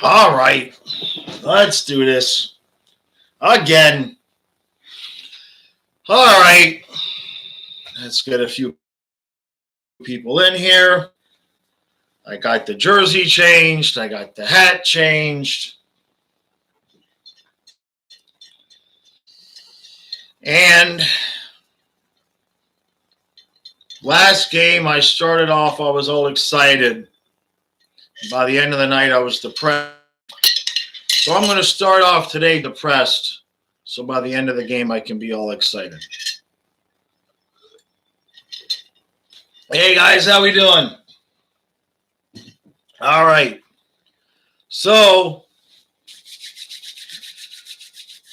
All right, let's do this again. All right, let's get a few people in here. I got the jersey changed. I got the hat changed. And last game, I started off, I was all excited. By the end of the night, I was depressed. So I'm going to start off today depressed. So by the end of the game, I can be all excited. Hey, guys, how we doing? All right. So,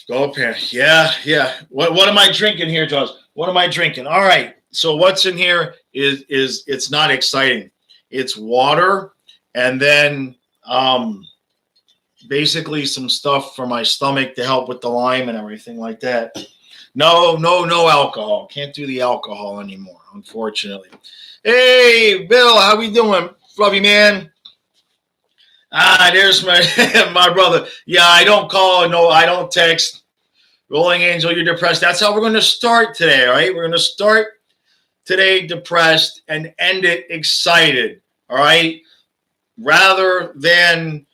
go up here. Yeah. What am I drinking here, Jaws? What am I drinking? All right. So what's in here is it's not exciting. It's water and then basically some stuff for my stomach to help with the lime and everything like that. No alcohol. Can't do the alcohol anymore, unfortunately. Hey, Bill, how we doing, Fluffy man? There's my my brother. Yeah, I don't call. No, I don't text. Rolling Angel, you're depressed. That's how we're going to start today, all right? We're going to start today depressed and end it excited, all right? Rather than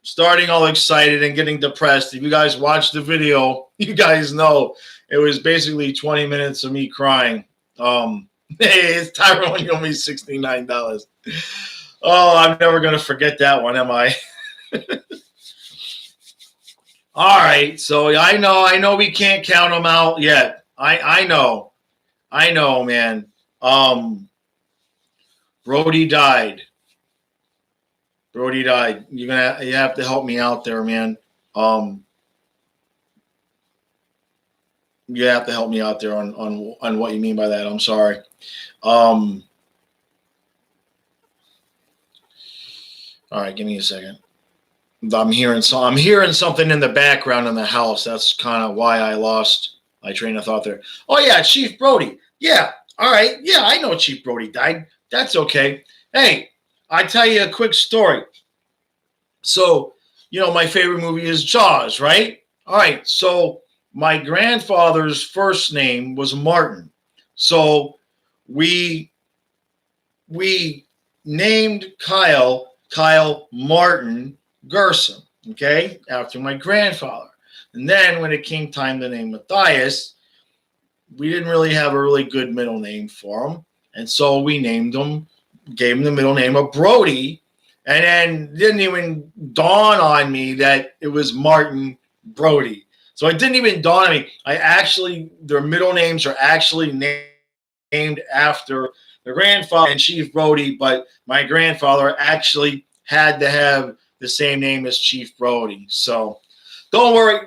starting all excited and getting depressed. If you guys watch the video, you guys know it was basically 20 minutes of me crying. Hey, it's Tyrone, you owe me $69. Oh, I'm never going to forget that one, am I? All right, so I know we can't count them out yet. I know, man. Brody died. You have to help me out there, man. You have to help me out there on what you mean by that. I'm sorry. All right, give me a second. I'm hearing something in the background in the house. That's kind of why I lost my train of thought there. Oh yeah, Chief Brody. Yeah. All right. Yeah, I know Chief Brody died. That's okay. Hey, I tell you a quick story. So, my favorite movie is Jaws, right? All right. So my grandfather's first name was Martin. So we named Kyle Martin Gerson, okay, after my grandfather. And then when it came time to name Matthias, we didn't really have a really good middle name for him. And so we named him, gave him the middle name of Brody. And then didn't even dawn on me that it was Martin Brody. So it didn't even dawn on me. Their middle names are actually named after their grandfather and Chief Brody, but my grandfather actually had to have the same name as Chief Brody. So don't worry.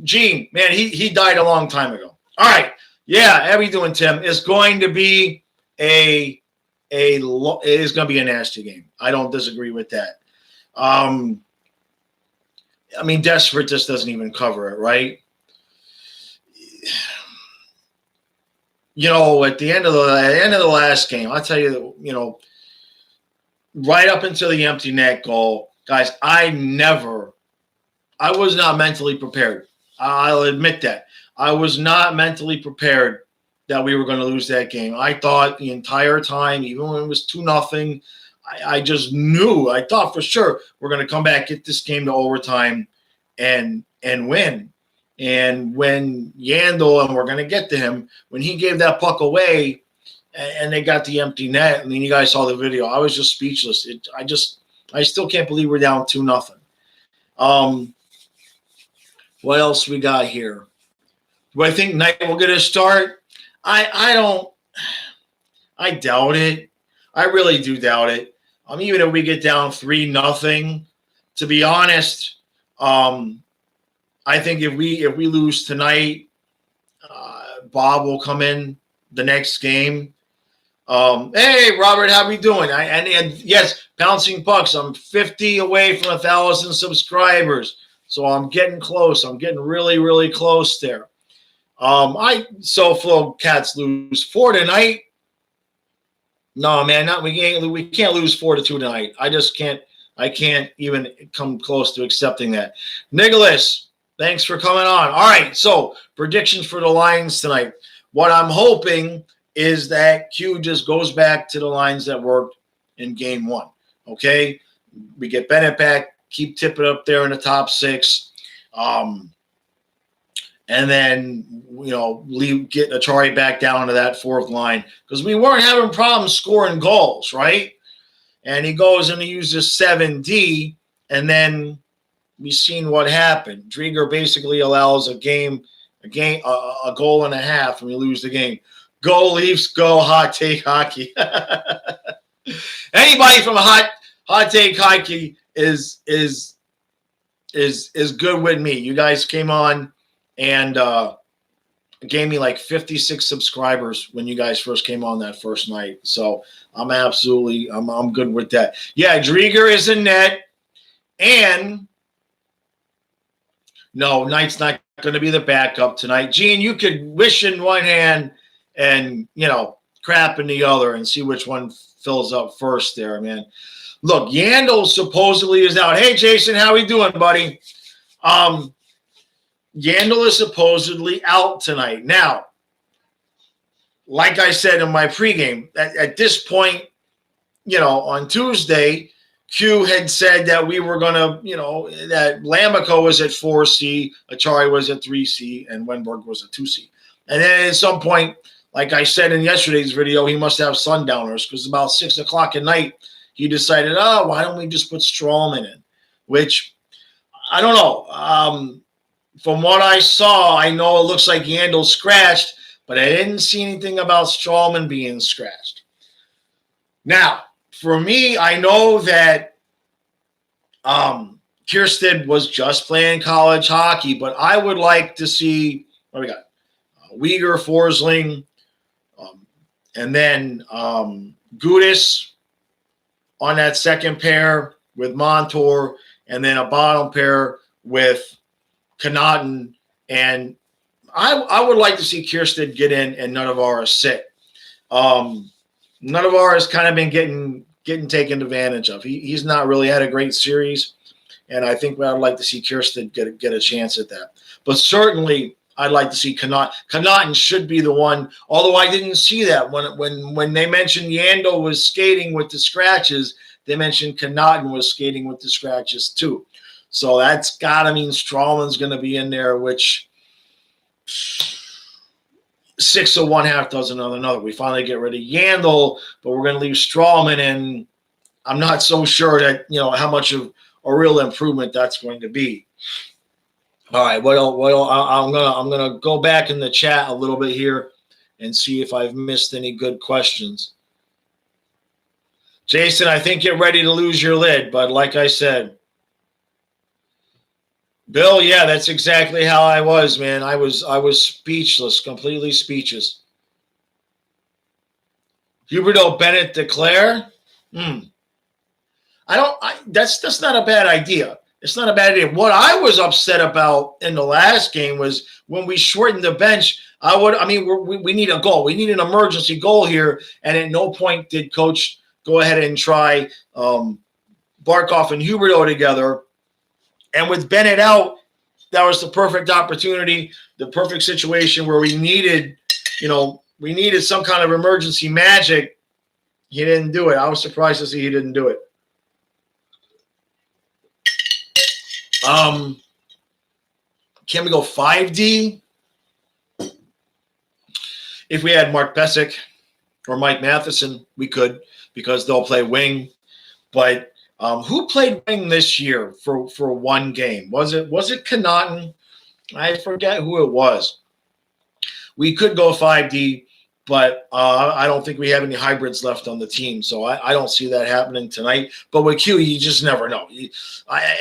Gene, man, he died a long time ago. All right. Yeah, how we doing, Tim? It's going to be it is going to be a nasty game. I don't disagree with that. Desperate just doesn't even cover it, right? At the end of the last game, I'll tell you, right up until the empty net goal, guys, I was not mentally prepared. I'll admit that. I was not mentally prepared that we were going to lose that game. I thought the entire time, even when it was 2-0, I just knew. I thought for sure we're going to come back, get this game to overtime, and win. And when Yandel, and we're going to get to him, when he gave that puck away and they got the empty net, and then you guys saw the video, I was just speechless. I still can't believe we're down 2-0. What else we got here? Do I think Knight will get a start? I doubt it. I really do doubt it. Even if we get down 3-0, to be honest, I think if we lose tonight, Bob will come in the next game. Hey, Robert, how we doing? And yes, Pouncing Pucks. I'm 50 away from 1,000 subscribers, so I'm getting close. I'm getting really, really close there. Flo Cats lose 4 tonight. No, man, we can't lose 4-2 tonight. I just can't I can't even come close to accepting that. Nicholas, thanks for coming on. All right, so predictions for the Lions tonight. What I'm hoping is that Q just goes back to the lines that worked in game 1. Okay, we get Bennett back, keep tipping up there in the top 6, and then get Atari back down to that 4th line because we weren't having problems scoring goals, right? And he goes and he uses 7D, and then we've seen what happened. Drieger basically allows a goal and a half, and we lose the game. Go Leafs, go hot take hockey. Anybody from hot take hockey is good with me. You guys came on and gave me like 56 subscribers when you guys first came on that first night. So I'm good with that. Yeah, Drieger is in net, and no, Knight's not going to be the backup tonight. Gene, you could wish in one hand and, crap in the other and see which one fills up first there, man. Look, Yandel supposedly is out. Hey, Jason, how we doing, buddy? Yandel is supposedly out tonight. Now, like I said in my pregame, at this point, on Tuesday, Q had said that we were going to, that Lamico was at 4C, Achari was at 3C, and Wenberg was at 2C. And then at some point, like I said in yesterday's video, he must have sundowners because about 6 o'clock at night, he decided, why don't we just put Strawman in? Which, I don't know. From what I saw, I know it looks like Yandel's scratched, but I didn't see anything about Strawman being scratched. Now, for me, I know that Kiersted was just playing college hockey, but I would like to see what we got. Uyghur, Forsling, and then Gudis on that second pair with Montour, and then a bottom pair with Connaughton. And I would like to see Kiersted get in and none of ours sit. None of ours kind of been getting taken advantage of. He's not really had a great series, and I think I'd like to see Kiersted get a chance at that. But certainly, I'd like to see Connaughton. Connaughton should be the one, although I didn't see that. When they mentioned Yandel was skating with the scratches, they mentioned Connaughton was skating with the scratches too. So that's got to mean Strawman's going to be in there, which 6 of one, half dozen of another. We finally get rid of Yandel, but we're going to leave Strawman, and I'm not so sure that, how much of a real improvement that's going to be. All right, I'm gonna go back in the chat a little bit here and see if I've missed any good questions. Jason, I think you're ready to lose your lid, but like I said, Bill, yeah, that's exactly how I was, man. I was speechless, completely speechless. Huberto Bennett declare? That's not a bad idea. It's not a bad idea. What I was upset about in the last game was when we shortened the bench. We need a goal. We need an emergency goal here. And at no point did Coach go ahead and try Barkov and Huberto together. And with Bennett out, that was the perfect opportunity, the perfect situation where we needed some kind of emergency magic. He didn't do it. I was surprised to see he didn't do it. Can we go 5D? If we had Mark Pesic or Mike Matheson, we could, because they'll play wing. But who played wing this year for one game? Was it Connaughton? I forget who it was. We could go 5D, but I don't think we have any hybrids left on the team, so I don't see that happening tonight. But with Q, you just never know.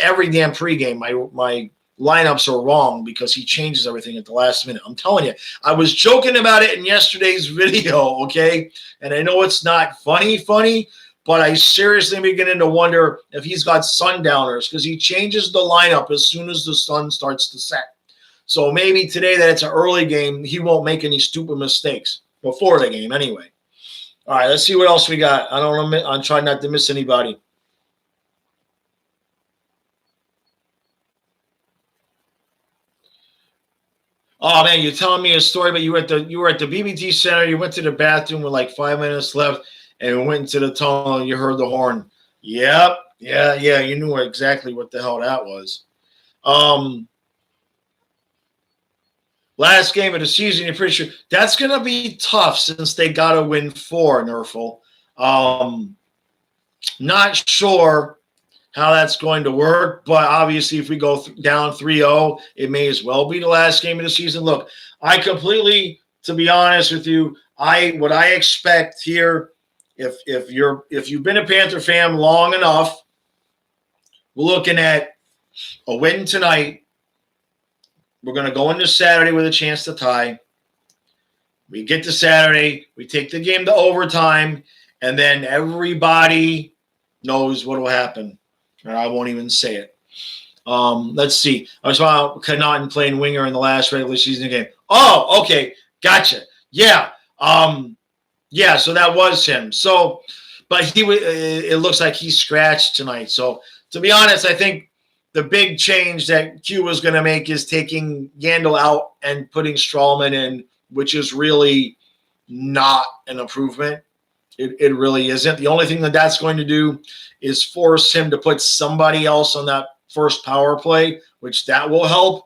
Every damn pregame, my lineups are wrong because he changes everything at the last minute. I'm telling you, I was joking about it in yesterday's video, okay? And I know it's not funny, but I seriously am beginning to wonder if he's got sundowners because he changes the lineup as soon as the sun starts to set. So maybe today that it's an early game, he won't make any stupid mistakes before the game anyway. All right, let's see what else we got. I'm trying not to miss anybody. Oh man, you're telling me a story, but you were at the BBT Center. You went to the bathroom with like 5 minutes left, and went into the tunnel. And you heard the horn. Yep, yeah. You knew exactly what the hell that was. Um, Last game of the season. You're pretty sure that's gonna be tough since they got to win 4. Nerful. Not sure how that's going to work, but obviously if we go down 3-0, it may as well be the last game of the season. Look, I completely, to be honest with you, what I expect here, if you've been a Panther fan long enough, we're looking at a win tonight. We're going to go into Saturday with a chance to tie. We get to Saturday, we take the game to overtime, and then everybody knows what will happen. And I won't even say it. Let's see. I was talking about Connaughton playing winger in the last regular season game. Oh, okay. Gotcha. Yeah. Yeah, so that was him. So, but it looks like he scratched tonight. So, to be honest, I think the big change that Q was going to make is taking Yandel out and putting Strawman in, which is really not an improvement. It really isn't. The only thing that's going to do is force him to put somebody else on that first power play, which that will help.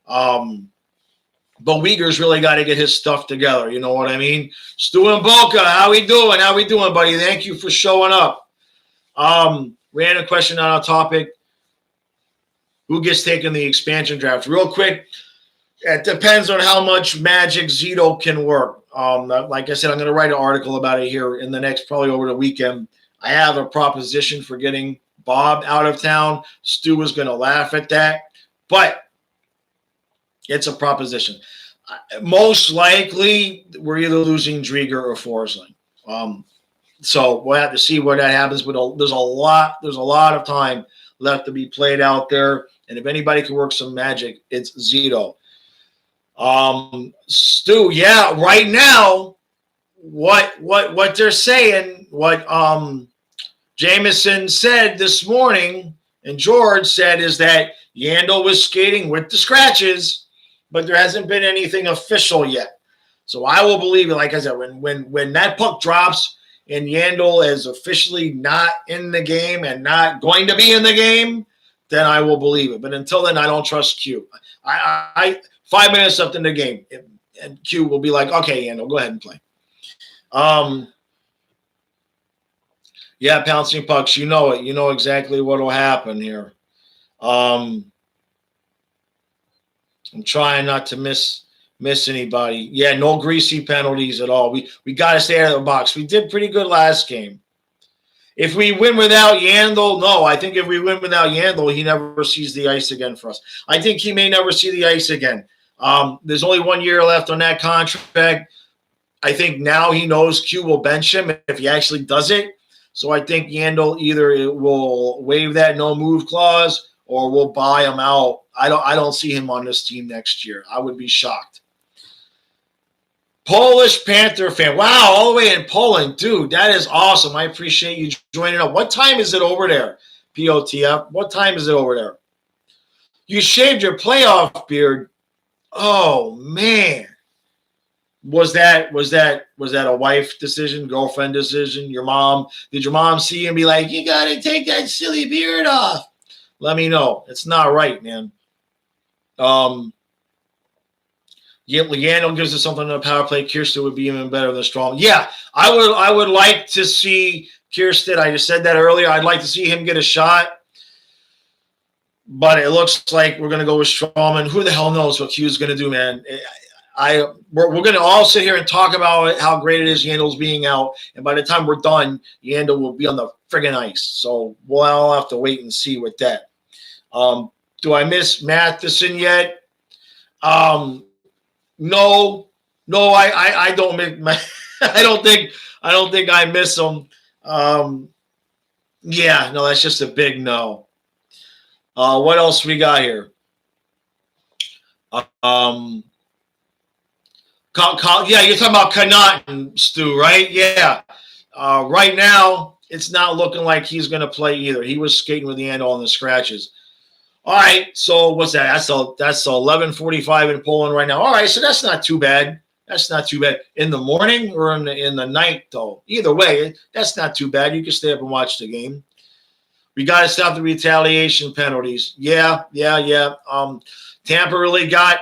But Uyghur's really got to get his stuff together. You know what I mean? Stu and Boca, how we doing? How we doing, buddy? Thank you for showing up. We had a question on our topic. Who gets taken the expansion draft? Real quick, it depends on how much Magic Zito can work. Like I said, I'm going to write an article about it here in the next, probably over the weekend. I have a proposition for getting Bob out of town. Stu is going to laugh at that, but it's a proposition. Most likely, we're either losing Drieger or Forsling. So we'll have to see where that happens. But there's a lot of time left to be played out there. And if anybody can work some magic, it's Zito. Stu, yeah, right now, what they're saying, what Jameson said this morning and George said is that Yandel was skating with the scratches, but there hasn't been anything official yet. So I will believe it. Like I said, when that puck drops and Yandel is officially not in the game and not going to be in the game, then I will believe it. But until then, I don't trust Q. I 5 minutes left in the game, and Q will be like, okay, Yandel, go ahead and play. Yeah, pouncing pucks, you know it. You know exactly what will happen here. I'm trying not to miss anybody. Yeah, no greasy penalties at all. We got to stay out of the box. We did pretty good last game. If we win without Yandel, no. I think if we win without Yandel, he never sees the ice again for us. I think he may never see the ice again. There's only 1 year left on that contract. I think now he knows Q will bench him if he actually does it. So I think Yandel either will waive that no move clause or we'll buy him out. I don't see him on this team next year. I would be shocked. Polish Panther fan. Wow, all the way in Poland. Dude, that is awesome. I appreciate you joining up. What time is it over there, POTF? What time is it over there? You shaved your playoff beard. Oh, man. Was that a wife decision, girlfriend decision, your mom? Did your mom see you and be like, you got to take that silly beard off? Let me know. It's not right, man. Yandel gives us something on the power play. Kiersted would be even better than Strong. Yeah, I would like to see Kiersted. I just said that earlier. I'd like to see him get a shot. But it looks like we're going to go with Strawman. Who the hell knows what Q's going to do, man? We're going to all sit here and talk about how great it is Yandel's being out. And by the time we're done, Yandel will be on the friggin' ice. So we'll all have to wait and see with that. Do I miss Matheson yet? No, I don't miss. I don't think I miss him. Yeah, no, that's just a big no. What else we got here? Yeah, you're talking about Connaughton, Stu, right? Yeah. Right now, it's not looking like he's going to play either. He was skating with the end on the scratches. All right, so what's that? That's 11:45 in Poland right now. All right, so that's not too bad. That's not too bad. In the morning or in the night, though. Either way, that's not too bad. You can stay up and watch the game. We got to stop the retaliation penalties. Yeah. Tampa really got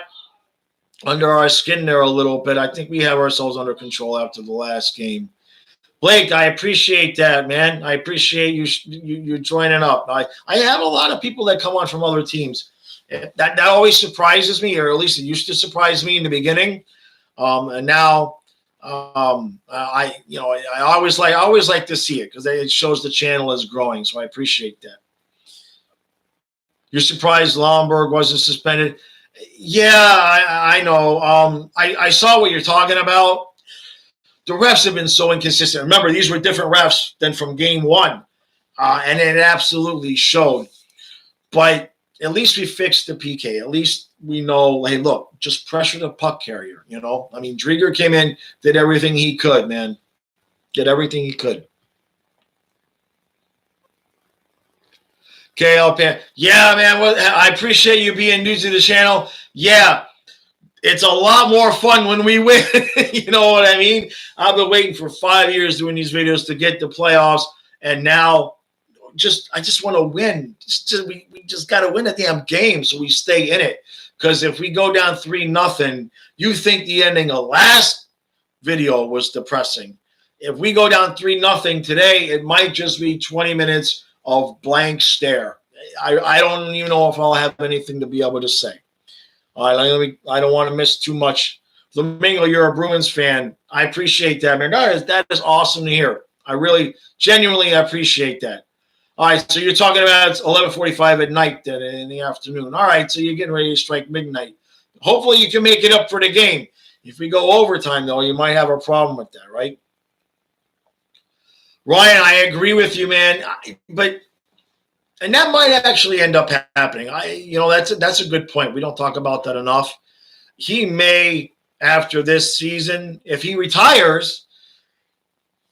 under our skin there a little bit. I think we have ourselves under control after the last game. Blake, I appreciate that, man. I appreciate you joining up. I have a lot of people that come on from other teams. That always surprises me, or at least it used to surprise me in the beginning. And now I always like to see it because it shows the channel is growing. So I appreciate that. You're surprised Lomberg wasn't suspended? Yeah, I know. I saw what you're talking about. The refs have been so inconsistent. Remember, these were different refs than from game one, and it absolutely showed. But at least we fixed the PK. At least we know, hey, look, just pressure the puck carrier, you know? I mean, Drieger came in, did everything he could, man. Did everything he could. KL, yeah, man, I appreciate you being new to the channel. Yeah, it's a lot more fun when we win. You know what I mean? I've been waiting for 5 years doing these videos to get the playoffs, and now I just want to win. We just got to win a damn game so we stay in it. Because if we go down 3-0, you think the ending of last video was depressing. If we go down 3-0 today, it might just be 20 minutes of blank stare. I don't even know if I'll have anything to be able to say. I don't want to miss too much. Flamingo, you're a Bruins fan. I appreciate that, man. That is awesome to hear. I really, genuinely appreciate that. All right, so you're talking about it's 11:45 at night then in the afternoon. All right, so you're getting ready to strike midnight. Hopefully you can make it up for the game. If we go overtime, though, you might have a problem with that, right? Ryan, I agree with you, man. And that might actually end up happening. That's a good point. We don't talk about that enough. He may, after this season, if he retires,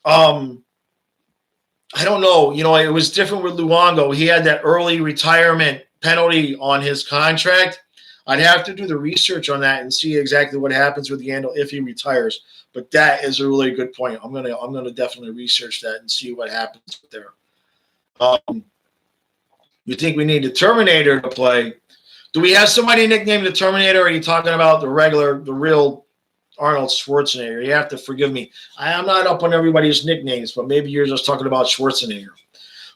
I don't know. You know, it was different with Luongo. He had that early retirement penalty on his contract. I'd have to do the research on that and see exactly what happens with Yandel if he retires. But that is a really good point. I'm gonna definitely research that and see what happens there. You think we need the Terminator to play? Do we have somebody nicknamed the Terminator? Or are you talking about the real Arnold Schwarzenegger? You have to forgive me. I am not up on everybody's nicknames, but maybe you're just talking about Schwarzenegger.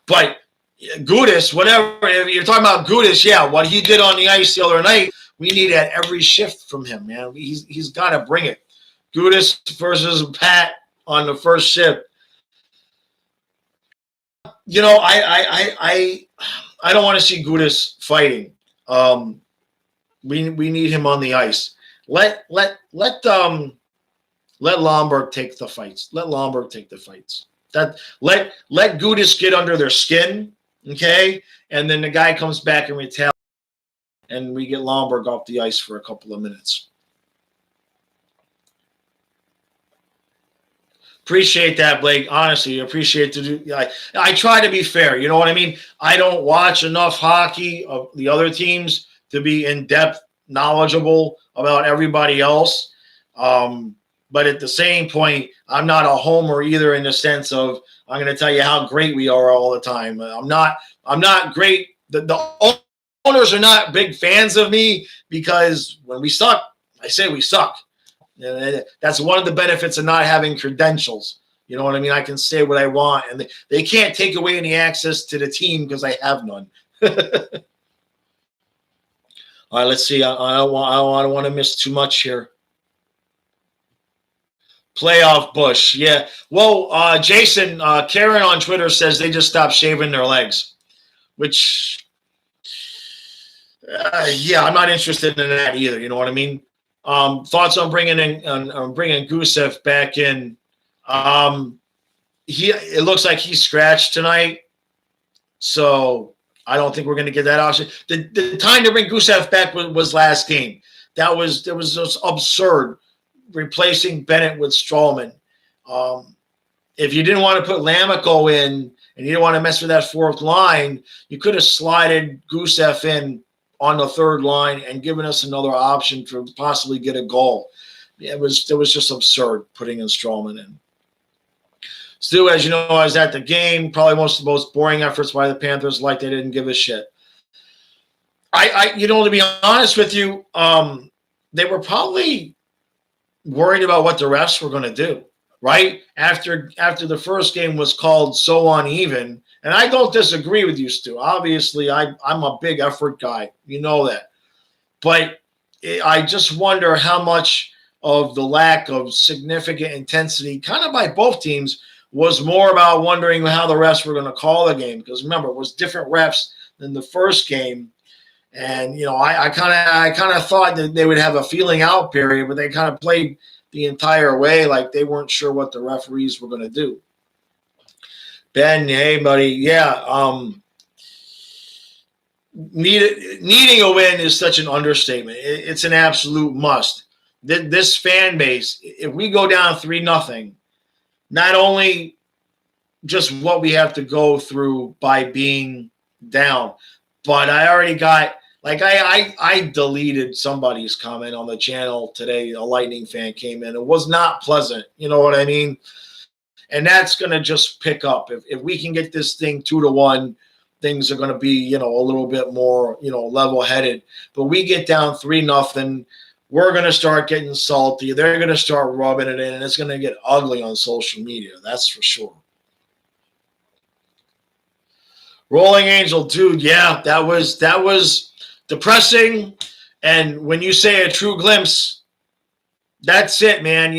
But Gudis, whatever. If you're talking about Gudis, yeah, what he did on the ice the other night, we need at every shift from him, man. He's got to bring it. Gudis versus Pat on the first shift. You know, I don't want to see Gudis fighting. We need him on the ice. Let Lomberg take the fights. Let Lomberg take the fights. Let Gudis get under their skin, okay? And then the guy comes back and retaliates, and we get Lomberg off the ice for a couple of minutes. Appreciate that, Blake. Honestly, appreciate I try to be fair. You know what I mean? I don't watch enough hockey of the other teams to be in-depth knowledgeable about everybody else. But at the same point, I'm not a homer either in the sense of I'm going to tell you how great we are all the time. I'm not great. The owners are not big fans of me because when we suck, I say we suck. That's one of the benefits of not having credentials. You know what I mean? I can say what I want, and they can't take away any access to the team because I have none. All right, let's see. I don't want to miss too much here. Playoff Bush, yeah. Well, Jason, Karen on Twitter says they just stopped shaving their legs, which, yeah, I'm not interested in that either. You know what I mean? Thoughts on bringing Gusev back in? It looks like he's scratched tonight, so I don't think we're going to get that option. The time to bring Gusev back was last game. That was just absurd, replacing Bennett with Strowman. If you didn't want to put Lamico in and you didn't want to mess with that fourth line, you could have slided Gusev in on the third line and given us another option to possibly get a goal. It was just absurd putting in Strowman in. Stu, as you know, I was at the game. Probably most of the most boring efforts by the Panthers, like they didn't give a shit. To be honest with you, they were probably worried about what the refs were going to do, right? After the first game was called so uneven, and I don't disagree with you, Stu. Obviously, I'm a big effort guy. You know that. But I just wonder how much of the lack of significant intensity, kind of by both teams, was more about wondering how the refs were going to call the game. Because remember, it was different refs than the first game. And, I kind of thought that they would have a feeling out period, but they kind of played the entire way like they weren't sure what the referees were going to do. Ben, hey, buddy. Yeah. Needing a win is such an understatement. It's an absolute must. This fan base, if we go down 3-0, not only just what we have to go through by being down, but I already got, I deleted somebody's comment on the channel today. A Lightning fan came in. It was not pleasant. You know what I mean? And that's going to just pick up. If we can get this thing 2-1, things are going to be, a little bit more, level-headed. But we get down 3-0, we're going to start getting salty. They're going to start rubbing it in, and it's going to get ugly on social media. That's for sure. Rolling Angel, dude, yeah, that was depressing. And when you say a true glimpse, that's it, man.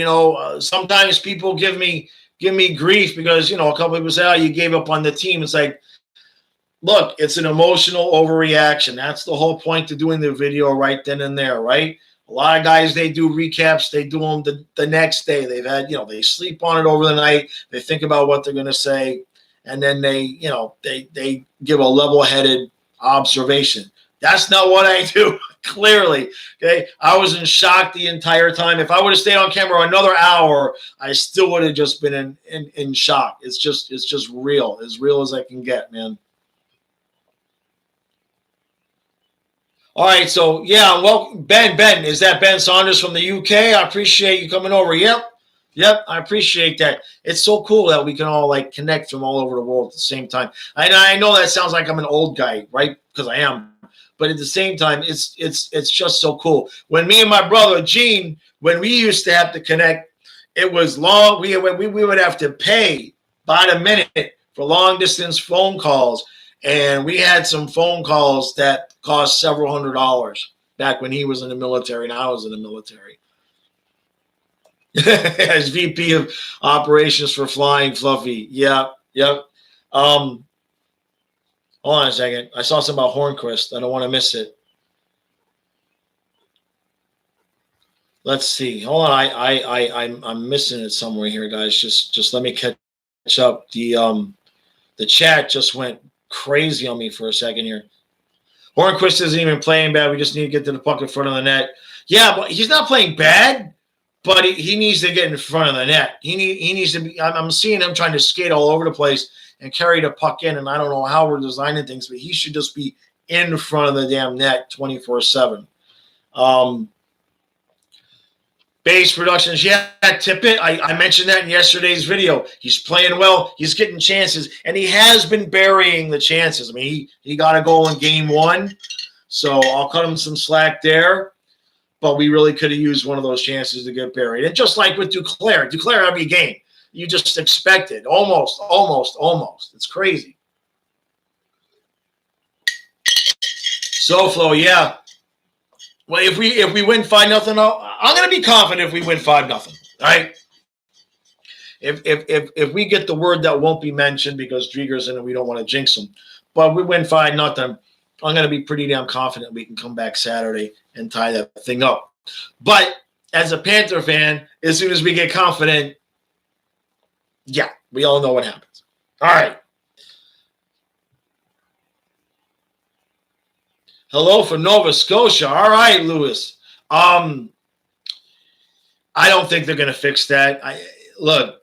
Sometimes people give me grief because, a couple people say, oh, you gave up on the team. It's like, look, it's an emotional overreaction. That's the whole point to doing the video right then and there, right? A lot of guys, they do recaps. They do them the next day. They've had, they sleep on it over the night. They think about what they're going to say. And then they give a level-headed observation. That's not what I do, clearly. Okay, I was in shock the entire time. If I would have stayed on camera another hour, I still would have just been in shock. It's just real as I can get, man. All right, so yeah, well, Ben, is that Ben Saunders from the UK? I appreciate you coming over. Yep, I appreciate that. It's so cool that we can all connect from all over the world at the same time. I know that sounds like I'm an old guy, right? Because I am. But at the same time, it's just so cool. When me and my brother Gene, when we used to have to connect, it was long. We would have to pay by the minute for long distance phone calls, and we had some phone calls that cost several $100s back when he was in the military and I was in the military. As VP of Operations for Flying Fluffy. Yep. Hold on a second. I saw something about Hornquist. I don't want to miss it. Let's see. Hold on. I'm missing it somewhere here, guys. Just let me catch up. The chat just went crazy on me for a second here. Hornquist isn't even playing bad. We just need to get to the puck in front of the net. Yeah, but he's not playing bad. But he needs to get in front of the net. He needs to be. I'm seeing him trying to skate all over the place and carry the puck in. And I don't know how we're designing things, but he should just be in front of the damn net 24/7. Base Productions, yeah, Tippett. I mentioned that in yesterday's video. He's playing well. He's getting chances, and he has been burying the chances. I mean, he got a goal in game 1, so I'll cut him some slack there. But we really could have used one of those chances to get buried. And just like with Duclair every game, you just expect it. Almost. It's crazy. SoFlo, yeah. Well, if we win 5-0, I'm going to be confident if we win 5-0. All right. If we get the word that won't be mentioned because Drieger's in it, we don't want to jinx him. But we win 5-0. I'm going to be pretty damn confident we can come back Saturday and tie that thing up. But as a Panther fan, as soon as we get confident, yeah, we all know what happens. All right. Hello from Nova Scotia. All right, Lewis. I don't think they're going to fix that. Look,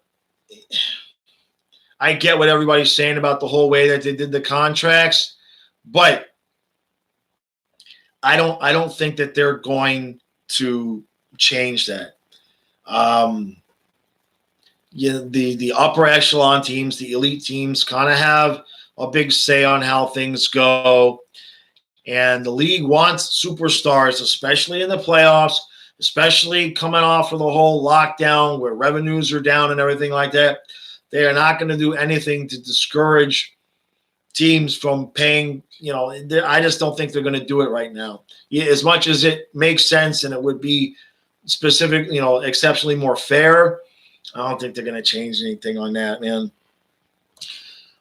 I get what everybody's saying about the whole way that they did the contracts, but I don't think that they're going to change that. The upper echelon teams, the elite teams, kind of have a big say on how things go. And the league wants superstars, especially in the playoffs, especially coming off of the whole lockdown where revenues are down and everything like that. They are not going to do anything to discourage teams from paying. I just don't think they're going to do it right now. As much as it makes sense and it would be specific, exceptionally more fair, I don't think they're going to change anything on that, man.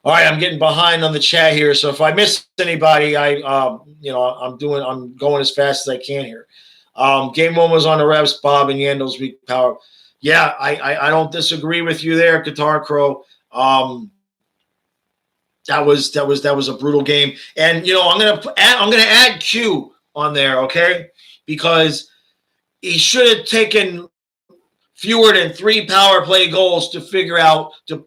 All right, I'm getting behind on the chat here, so if I miss anybody, I'm going as fast as I can here. Game one was on the refs, Bob and Yandel's weak power. Yeah, I don't disagree with you there, Qatar Crow. That was a brutal game, and I'm gonna add Q on there, okay? Because he should have taken fewer than 3 power play goals to figure out to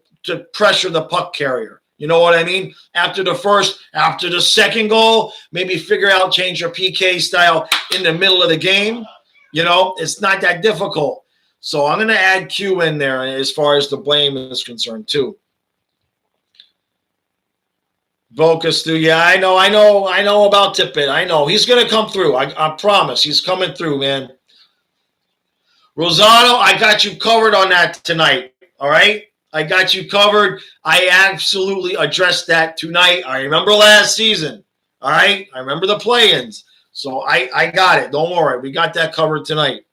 pressure the puck carrier. You know what I mean? After the second goal, maybe change your PK style in the middle of the game. It's not that difficult. So I'm going to add Q in there as far as the blame is concerned too. Vocus, yeah, I know about Tippett. I know he's going to come through. I promise, he's coming through, man. Rosado, I got you covered on that tonight. All right, I got you covered. I absolutely addressed that tonight. I remember last season. All right, I remember the play-ins. So I got it. Don't worry, we got that covered tonight.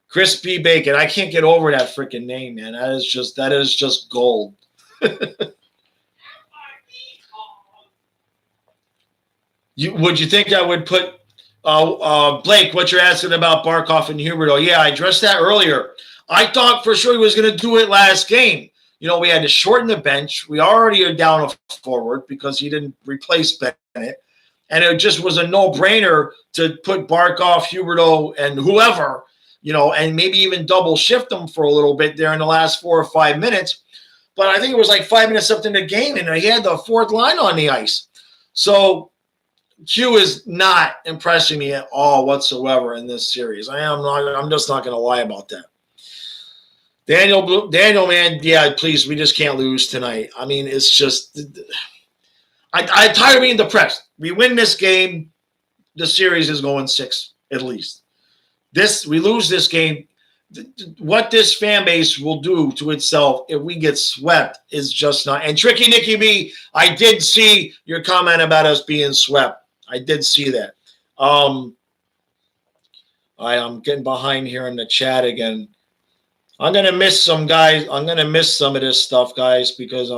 Crispy Bacon. I can't get over that freaking name, man. That is just gold. Would you think I would put Blake, what you're asking about Barkov and Huberdeau? Yeah, I addressed that earlier. I thought for sure he was going to do it last game. We had to shorten the bench. We already are down a forward because he didn't replace Bennett. And it just was a no-brainer to put Barkov, Huberdeau, and whoever, and maybe even double shift them for a little bit there in the last 4 or 5 minutes. But I think it was like 5 minutes up in the game, and he had the fourth line on the ice. So Q is not impressing me at all whatsoever in this series. I'm just not going to lie about that. Daniel, man, yeah, please, we just can't lose tonight. I mean, it's just I'm tired of being depressed. We win this game, the series is going 6 at least. We lose this game. What this fan base will do to itself if we get swept is just not. And Tricky Nicky B, I did see your comment about us being swept. I did see that. I'm getting behind here in the chat again. I'm gonna miss some guys. I'm gonna miss some of this stuff, guys, because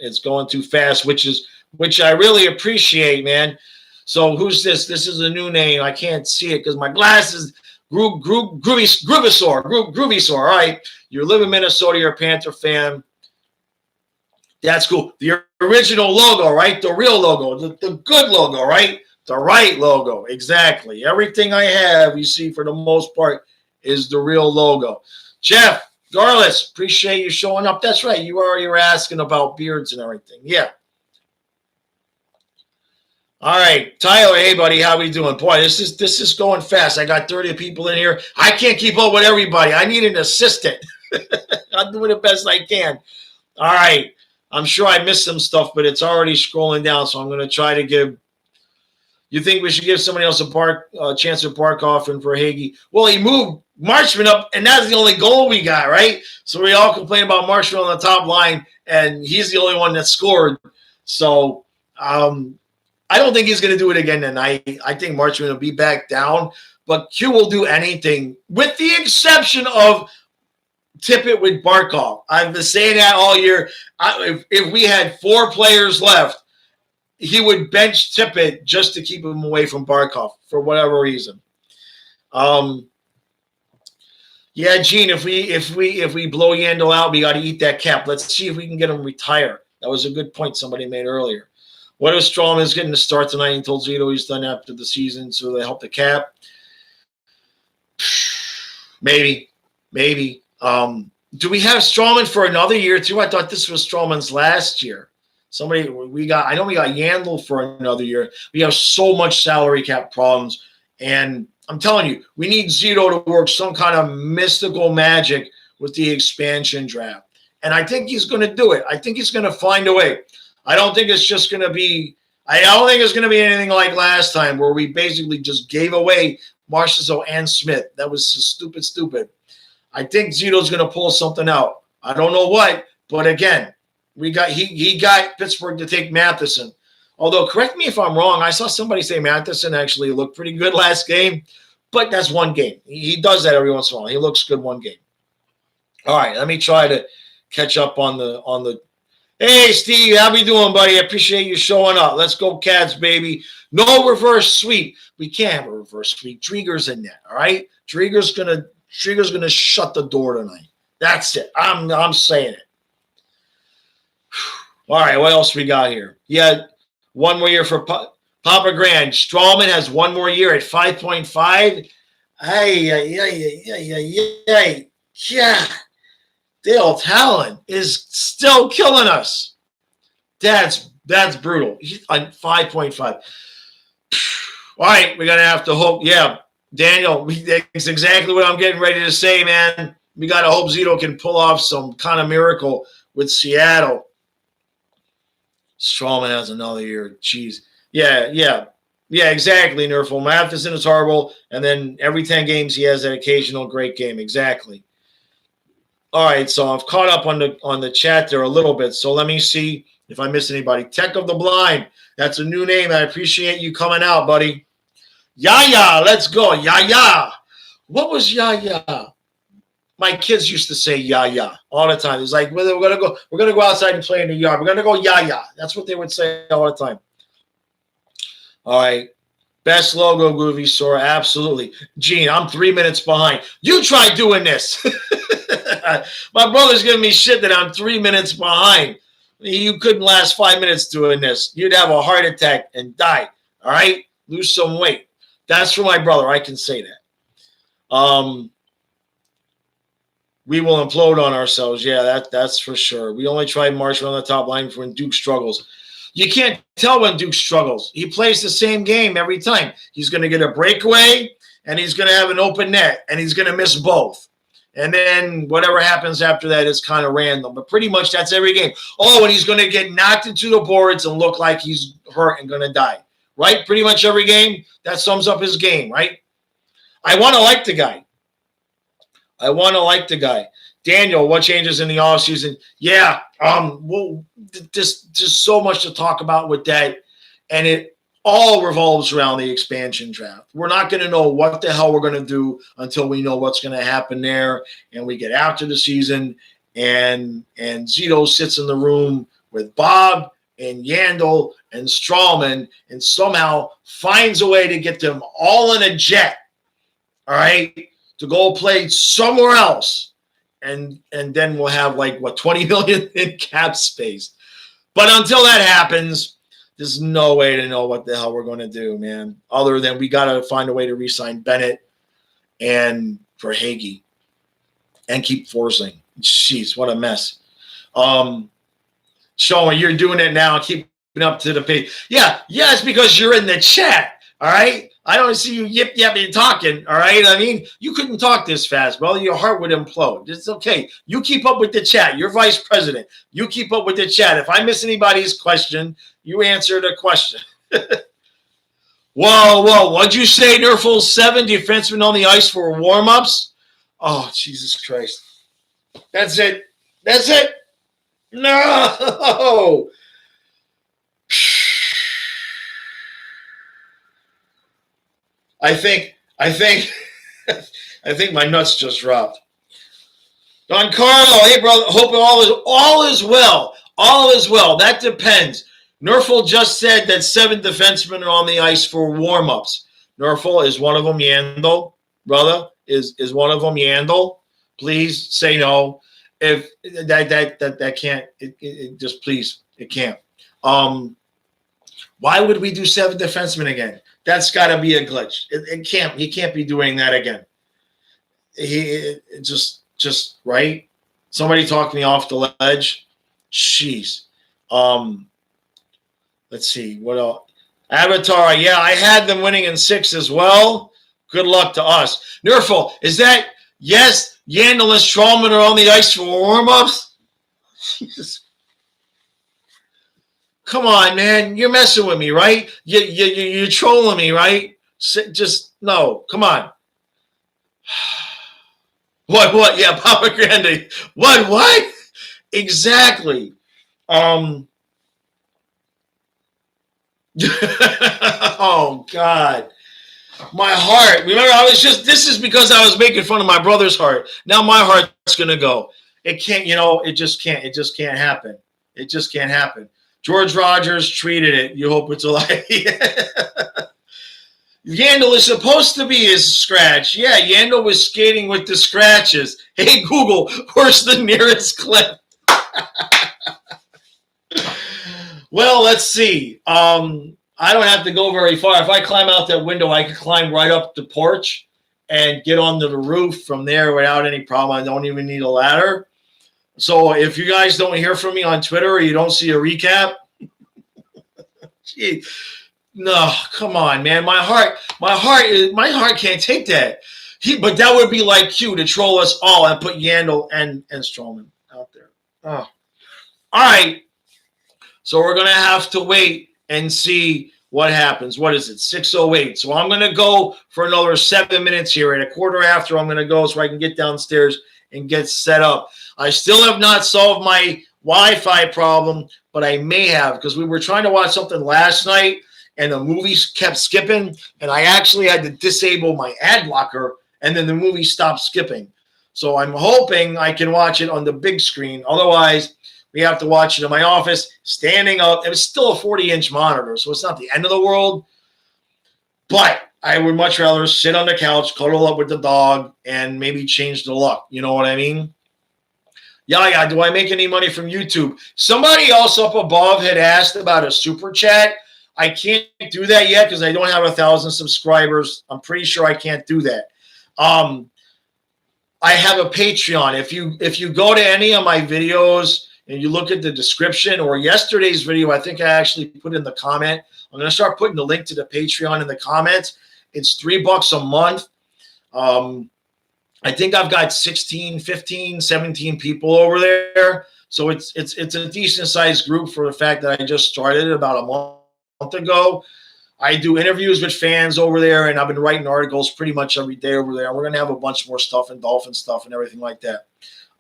it's going too fast, which I really appreciate, man. So who's this? This is a new name. I can't see it because my glasses. Groovysaur. All right, you live in Minnesota. You're a Panther fan. That's cool. The original logo, right? The real logo, the good logo, right? The right logo, exactly. Everything I have, you see, for the most part, is the real logo. Jeff Garlis, appreciate you showing up. That's right. You already were asking about beards and everything. Yeah. All right, Tyler. Hey, buddy, how we doing? Boy, this is going fast. I got 30 people in here. I can't keep up with everybody. I need an assistant. I'm doing the best I can. All right. I'm sure I missed some stuff, but it's already scrolling down, so I'm going to try to give. You think we should give somebody else a chance to Barkov and for Hagee? Well, he moved Marchman up, and that's the only goal we got, right? So we all complain about Marchman on the top line, and he's the only one that scored. So I don't think he's going to do it again tonight. I think Marchman will be back down, but Q will do anything, with the exception of Tippett with Barkov. I've been saying that all year. If we had 4 players left, he would bench Tippett just to keep him away from Barkov for whatever reason. Yeah, Gene, if we blow Yandel out, we got to eat that cap. Let's see if we can get him retired. That was a good point somebody made earlier. What if Strawman is getting the start tonight and told Zito he's done after the season, so they help the cap? Maybe. Do we have Strawman for another year too? I thought this was Strawman's last year. I know we got Yandel for another year. We have so much salary cap problems. And I'm telling you, we need Zito to work some kind of mystical magic with the expansion draft. And I think he's going to do it. I think he's going to find a way. I don't think it's just going to be – I don't think it's going to be anything like last time where we basically just gave away Marchessault and Smith. That was just stupid. I think Zito's going to pull something out. I don't know what, but again, he got Pittsburgh to take Matheson. Although, correct me if I'm wrong, I saw somebody say Matheson actually looked pretty good last game, but that's one game. He does that every once in a while. He looks good one game. All right, let me try to catch up on the. Hey, Steve, how we doing, buddy? I appreciate you showing up. Let's go, Cats, baby. No reverse sweep. We can't have a reverse sweep. Drieger's in net, all right? Drieger's gonna shut the door tonight. That's it. I'm saying it. All right, what else we got here? Yeah, one more year for Papa Grand. Strawman has one more year at 5.5. Yeah. Dale Talon is still killing us. That's brutal. He's on 5.5. All right, we're going to have to hope. Yeah, Daniel, that's exactly what I'm getting ready to say, man. We got to hope Zito can pull off some kind of miracle with Seattle. Strawman has another year. Jeez. Yeah, exactly, Nerful. Matheson is horrible, and then every 10 games he has that occasional great game. Exactly. All right, so I've caught up on the chat there a little bit, so let me see if I missed anybody. Tech of the Blind, that's a new name. I appreciate you coming out, buddy. Yaya, let's go. Yaya. What was Yaya? My kids used to say Yaya all the time. It's like, we're gonna go outside and play in the yard. We're gonna go Yaya. That's what they would say all the time. All right. Best logo, Groovy Sora. Absolutely. Gene, I'm 3 minutes behind. You try doing this. My brother's giving me shit that I'm 3 minutes behind. You couldn't last 5 minutes doing this. You'd have a heart attack and die. All right? Lose some weight. That's for my brother. I can say that. We will implode on ourselves. Yeah, that's for sure. We only tried Marshall on the top line when Duke struggles. You can't tell when Duke struggles. He plays the same game every time. He's going to get a breakaway, and he's going to have an open net, and he's going to miss both. And then whatever happens after that is kind of random. But pretty much that's every game. Oh, and he's going to get knocked into the boards and look like he's hurt and going to die. Right? Pretty much every game. That sums up his game, right? I want to like the guy. Daniel, what changes in the offseason? Yeah, well, just so much to talk about with that, and it all revolves around the expansion draft. We're not going to know what the hell we're going to do until we know what's going to happen there, and we get after the season, and Zito sits in the room with Bob and Yandel and Strawman and somehow finds a way to get them all in a jet, all right, to go play somewhere else. And then we'll have like, what, 20 million in cap space. But until that happens, there's no way to know what the hell we're going to do, man, other than we got to find a way to re-sign Bennett and for Hagee and keep forcing. Jeez, what a mess. Sean, you're doing it now, keeping up to the pace. Yeah, it's because you're in the chat, all right? I don't see you yip-yapping talking, all right? I mean, you couldn't talk this fast, brother. Your heart would implode. It's okay. You keep up with the chat. You're vice president. You keep up with the chat. If I miss anybody's question, you answer the question. Whoa. What'd you say, Nerful? 7 defensemen on the ice for warm-ups? Oh, Jesus Christ. That's it. No! I think my nuts just dropped. Don Carlo, hey brother, hope all is well. All is well. That depends. Nerful just said that 7 defensemen are on the ice for warm-ups. Nerful, is one of them Yandel, brother? Is one of them Yandel? Please say no. If that can't, it just please, it can't. Why would we do 7 defensemen again? That's got to be a glitch. It can't. He can't be doing that again. He just right. Somebody talked me off the ledge. Jeez. Let's see. What else? Avatar. Yeah, I had them winning in 6 as well. Good luck to us. Nerful, is that yes? Yandel and Strowman are on the ice for warm-ups? Jesus. Come on, man. You're messing with me, right? You're trolling me, right? Just, no. Come on. What? Yeah, Papa Grande. What? Exactly. Oh, God. My heart. Remember, this is because I was making fun of my brother's heart. Now my heart's going to go. It can't, it just can't. It just can't happen. It just can't happen. George Rogers treated it. You hope it's alive. Yandel is supposed to be his scratch. Yeah, Yandel was skating with the scratches. Hey, Google, where's the nearest clip? Well, let's see. I don't have to go very far. If I climb out that window, I can climb right up the porch and get onto the roof from there without any problem. I don't even need a ladder. So if you guys don't hear from me on Twitter or you don't see a recap, gee, no, come on, man. My heart can't take that. But that would be like Q to troll us all and put Yandel and Strowman out there. Oh. All right. So we're going to have to wait and see what happens. What is it? 6:08. So I'm going to go for another 7 minutes here. At a quarter after, I'm going to go so I can get downstairs and get set up. I still have not solved my Wi-Fi problem, but I may have because we were trying to watch something last night and the movies kept skipping, and I actually had to disable my ad blocker, and then the movie stopped skipping. So I'm hoping I can watch it on the big screen. Otherwise, we have to watch it in my office, standing up. It was still a 40-inch monitor, so it's not the end of the world. But I would much rather sit on the couch, cuddle up with the dog, and maybe change the look. You know what I mean? Yeah. Do I make any money from YouTube? Somebody else up above had asked about a super chat. I can't do that yet because I don't have 1,000 subscribers. I'm pretty sure I can't do that. I have a Patreon. If you go to any of my videos and you look at the description or yesterday's video, I think I actually put in the comment. I'm going to start putting the link to the Patreon in the comments. It's $3 a month. I think I've got 16, 15, 17 people over there. So it's a decent sized group for the fact that I just started about a month ago. I do interviews with fans over there, and I've been writing articles pretty much every day over there. We're going to have a bunch more stuff and Dolphin stuff and everything like that.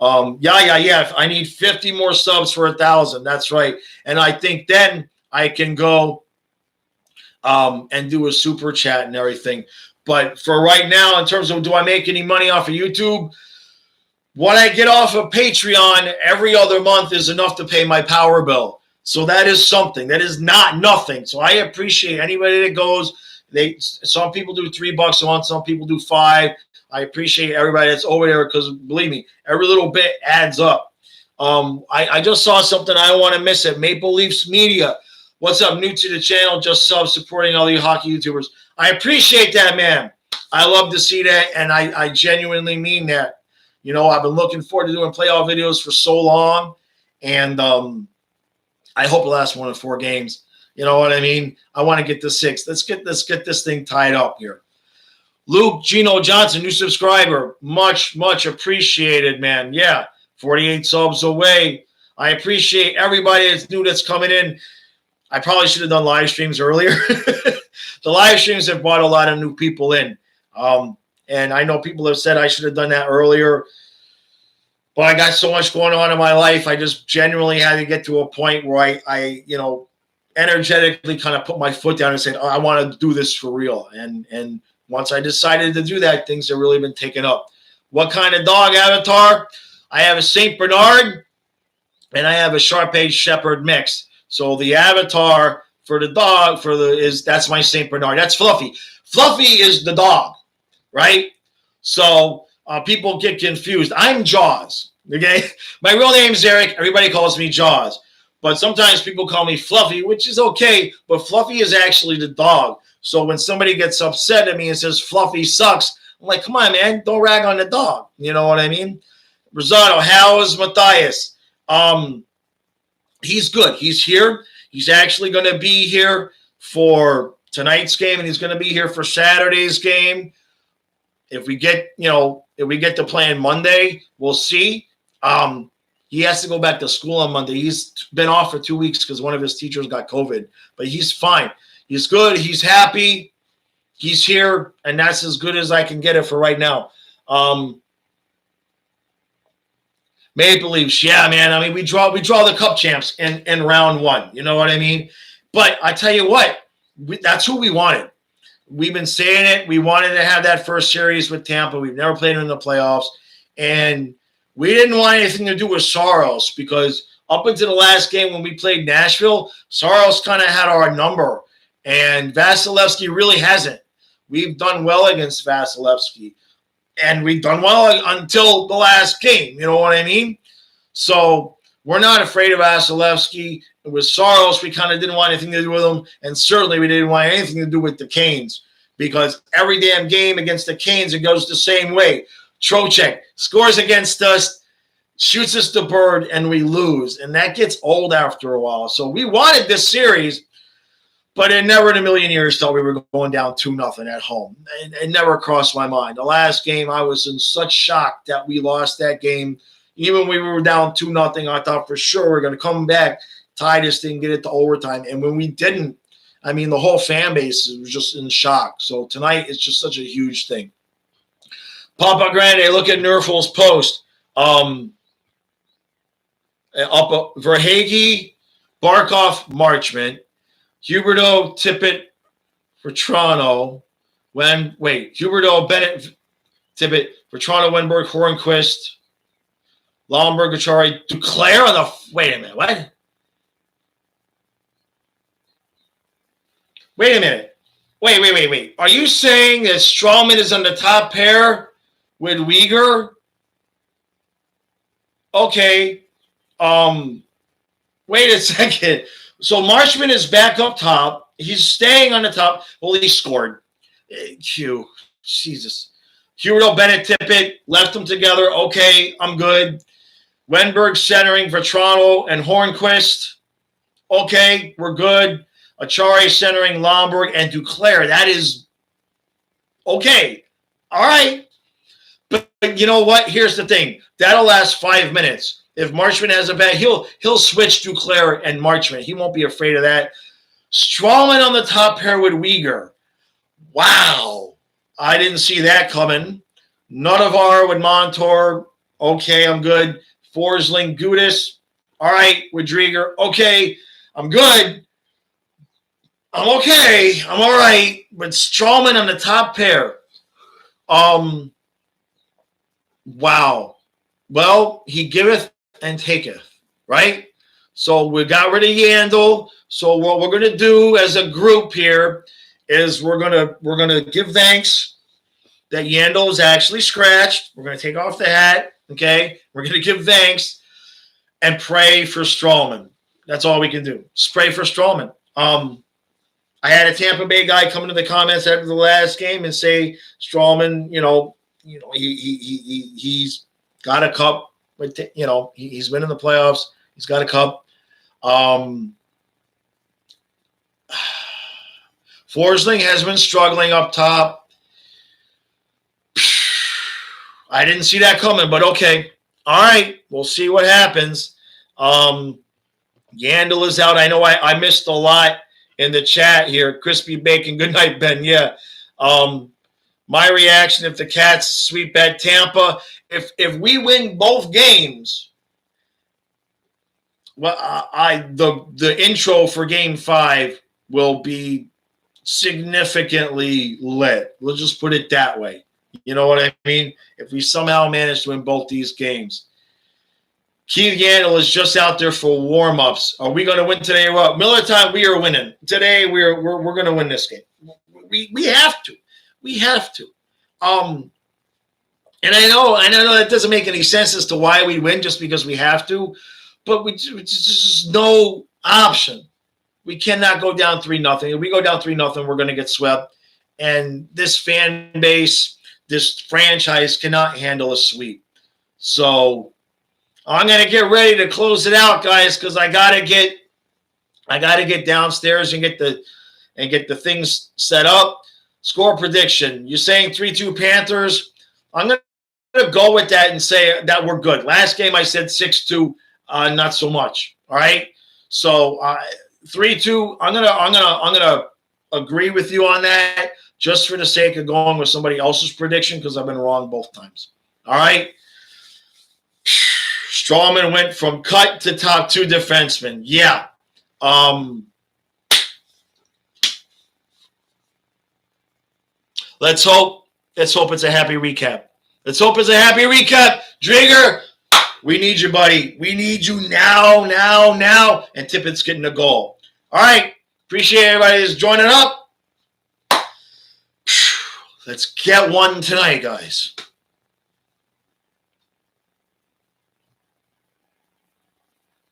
Yeah. I need 50 more subs for 1,000. That's right. And I think then I can go and do a super chat and everything. But for right now, in terms of do I make any money off of YouTube, what I get off of Patreon every other month is enough to pay my power bill. So that is something. That is not nothing. So I appreciate anybody that goes. Some people do $3 a month. Some people do $5. I appreciate everybody that's over there because, believe me, every little bit adds up. I just saw something I don't want to miss it. Maple Leafs Media. What's up? New to the channel. Just supporting all you hockey YouTubers. I appreciate that, man. I love to see that, and I genuinely mean that. You know, I've been looking forward to doing playoff videos for so long, and I hope it lasts more than 4 games. You know what I mean? I want to get to 6. Let's get this thing tied up here. Luke Gino Johnson, new subscriber. Much appreciated, man. Yeah, 48 subs away. I appreciate everybody that's new that's coming in. I probably should have done live streams earlier. The live streams have brought a lot of new people in. And I know people have said I should have done that earlier. But I got so much going on in my life. I just genuinely had to get to a point where I energetically kind of put my foot down and said, oh, I want to do this for real. And once I decided to do that, things have really been taken up. What kind of dog avatar? I have a St. Bernard and I have a Shar-Pei Shepherd mix. So the avatar for the dog that's my St. Bernard. That's Fluffy. Fluffy is the dog, right? So people get confused. I'm Jaws, okay? My real name is Eric. Everybody calls me Jaws. But sometimes people call me Fluffy, which is okay. But Fluffy is actually the dog. So when somebody gets upset at me and says Fluffy sucks, I'm like, come on, man, don't rag on the dog. You know what I mean? Rosado, how is Matthias? He's good. He's here. He's actually going to be here for tonight's game, and he's going to be here for Saturday's game. If we get to play on Monday, we'll see. He has to go back to school on Monday. He's been off for 2 weeks because one of his teachers got COVID, but he's fine. He's good. He's happy. He's here, and that's as good as I can get it for right now. Maple Leafs, yeah, man. I mean, we draw the Cup champs in round one. You know what I mean? But I tell you what, that's who we wanted. We've been saying it. We wanted to have that first series with Tampa. We've never played them in the playoffs, and we didn't want anything to do with Saros because up until the last game when we played Nashville, Saros kind of had our number, and Vasilevsky really hasn't. We've done well against Vasilevsky. And we've done well until the last game. You know what I mean? So we're not afraid of Vasilevsky. With Saros, we kind of didn't want anything to do with him. And certainly we didn't want anything to do with the Canes because every damn game against the Canes, it goes the same way. Trocheck scores against us, shoots us the bird, and we lose. And that gets old after a while. So we wanted this series, but it never in a million years thought we were going down 2-0 at home. It never crossed my mind. The last game, I was in such shock that we lost that game. Even when we were down 2-0, I thought for sure we're going to come back, tie this thing, get it to overtime. And when we didn't, I mean, the whole fan base was just in shock. So tonight, it's just such a huge thing. Papa Grande, look at Nerful's post. Up Verhage, Barkov, Marchment. Huberdeau, Tippett for Toronto. Huberdeau, Bennett, Tippett for Toronto, Wenberg, Hornquist, Lomberg, Achari, Duclair on the – wait a minute. What? Wait a minute. Wait. Are you saying that Strawman is on the top pair with Uyghur? Okay. Wait a second. So Marchment is back up top. He's staying on the top. Well, he scored. Jesus. Huberdeau, Bennett, Tippett, left them together. Okay, I'm good. Wenberg centering for Toronto and Hornquist. Okay, we're good. Achari centering Lomberg and Duclair. That is okay. All right. But you know what? Here's the thing. That'll last 5 minutes. If Marchment has a bad, he'll switch Duclair and Marchment. He won't be afraid of that. Strawman on the top pair with Uyghur. Wow. I didn't see that coming. Notavar with Montour. Okay, I'm good. Forsling, Gudis. All right, with Drieger. Okay, I'm good. I'm okay. I'm all right. But Strawman on the top pair. Wow. Well, he giveth and taketh, right? So we got rid of Yandel. So what we're going to do as a group here is we're gonna give thanks that Yandel is actually scratched. We're going to take off the hat, okay? We're going to give thanks and pray for Strawman. That's all we can do. Just pray for Strawman. I had a Tampa Bay guy come into the comments after the last game and say Strawman, he's got a cup. He's been in the playoffs. He's got a cup. Forsling has been struggling up top. I didn't see that coming, but okay. All right. We'll see what happens. Yandel is out. I know I missed a lot in the chat here. Crispy Bacon. Good night, Ben. Yeah. My reaction if the Cats sweep at Tampa, if we win both games, well, the intro for Game 5 will be significantly lit. We'll just put it that way. You know what I mean? If we somehow manage to win both these games. Keith Yandel is just out there for warm-ups. Are we going to win today or what? Miller time, we are winning. Today, we're going to win this game. We have to. We have to. And I know that doesn't make any sense as to why we win just because we have to, but it's just no option. We cannot go down 3-0. If we go down 3-0, we're going to get swept. And this fan base, this franchise cannot handle a sweep. So I'm gonna get ready to close it out, guys, because I gotta get downstairs and get the things set up. Score prediction. You're saying 3-2 Panthers. I'm gonna go with that and say that we're good. Last game I said 6-2, not so much. All right. So 3-2. I'm gonna agree with you on that, just for the sake of going with somebody else's prediction, because I've been wrong both times. All right. Strawman went from cut to top 2 defenseman. Yeah. Let's hope it's a happy recap. Let's hope it's a happy recap. Drigger, we need you, buddy. We need you now. And Tippett's getting a goal. All right. Appreciate everybody that's joining up. Let's get one tonight, guys.